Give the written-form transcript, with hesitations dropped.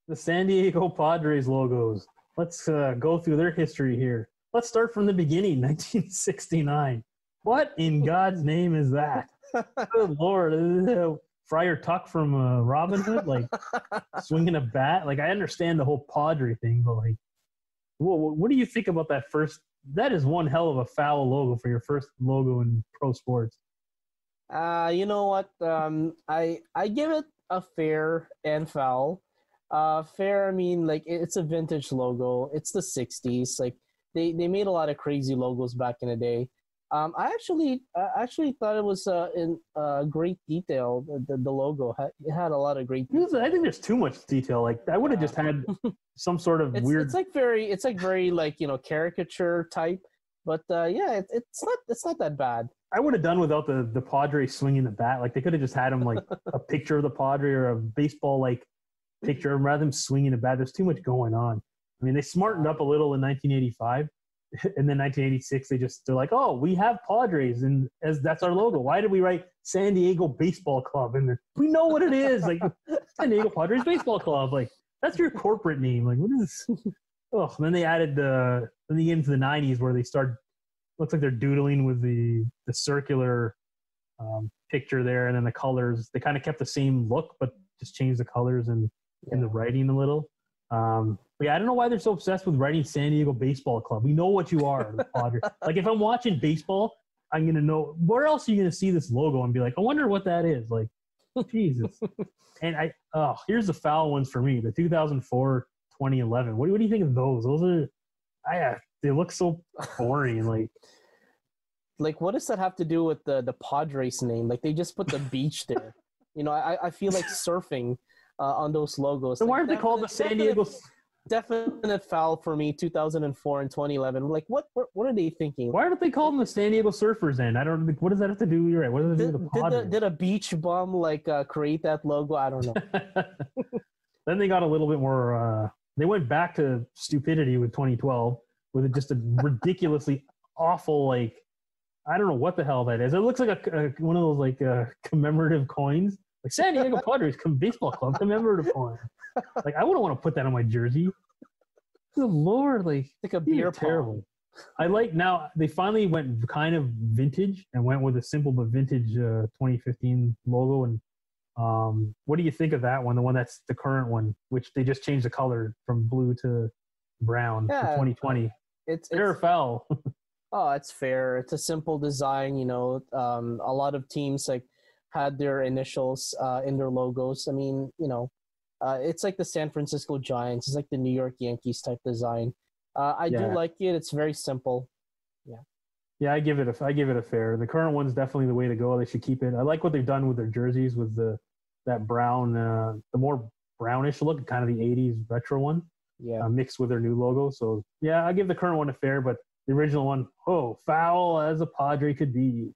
The San Diego Padres logos. Let's go through their history here. Let's start from the beginning, 1969. What in God's name is that? Good Lord. Friar Tuck from Robin Hood, like swinging a bat. Like, I understand the whole Padre thing, but like, what do you think about that first? That is one hell of a foul logo for your first logo in pro sports. You know what? I give it a fair and foul. Fair, I mean, like it's a vintage logo. It's the '60s. Like they made a lot of crazy logos back in the day. I actually thought it was in great detail. The logo it had a lot of great detail. I think there's too much detail. Like I would have just had some sort of weird. It's like very like caricature type. But yeah, it's not that bad. I would have done without the Padre swinging the bat. Like they could have just had him like a picture of the Padre or a baseball like picture rather than swinging a bat. There's too much going on. I mean, they smartened up a little in 1985. And then 1986, they're like, oh, we have Padres, and as that's our logo. Why did we write San Diego Baseball Club? And we know what it is, like San Diego Padres Baseball Club. Like that's your corporate name. Like what is? Oh, and then they added then they get into the 90s where they start. Looks like they're doodling with the circular picture there, and then the colors. They kind of kept the same look, but just changed the colors and the writing a little. But yeah, I don't know why they're so obsessed with writing San Diego Baseball Club. We know what you are, the Padres. Like if I'm watching baseball, I'm gonna know where else are you gonna see this logo and be like, I wonder what that is. Like, Jesus. And here's the foul ones for me: the 2004, 2011. What do you think of those? Those are, they look so boring. Like what does that have to do with the Padres name? Like they just put the beach there. I feel like surfing on those logos. So like, why aren't they called the San Diego? Definite foul for me, 2004 and 2011. Like, what are they thinking? Why don't they call them the San Diego Surfers then? I don't think, what does that have to do? You're right. What does that do with the Padres? Did a beach bum, create that logo? I don't know. Then they got a little bit more, they went back to stupidity with 2012 with just a ridiculously awful, like, I don't know what the hell that is. It looks like one of those, commemorative coins. Like San Diego Padres Baseball Club commemorative coin. Like I wouldn't want to put that on my jersey. Good Lord, like a beer terrible. I like now they finally went kind of vintage and went with a simple but vintage 2015 logo. And what do you think of that one? The one that's the current one, which they just changed the color from blue to brown for 2020. It's fair or foul? Oh, it's fair. It's a simple design. A lot of teams had their initials in their logos. I mean, it's like the San Francisco Giants. It's like the New York Yankees type design. I do like it. It's very simple. Yeah. Yeah, I give it a fair. The current one's definitely the way to go. They should keep it. I like what they've done with their jerseys with that brown, the more brownish look, kind of the 80s retro one. Yeah. Mixed with their new logo. So yeah, I give the current one a fair, but the original one, foul as a Padre could be.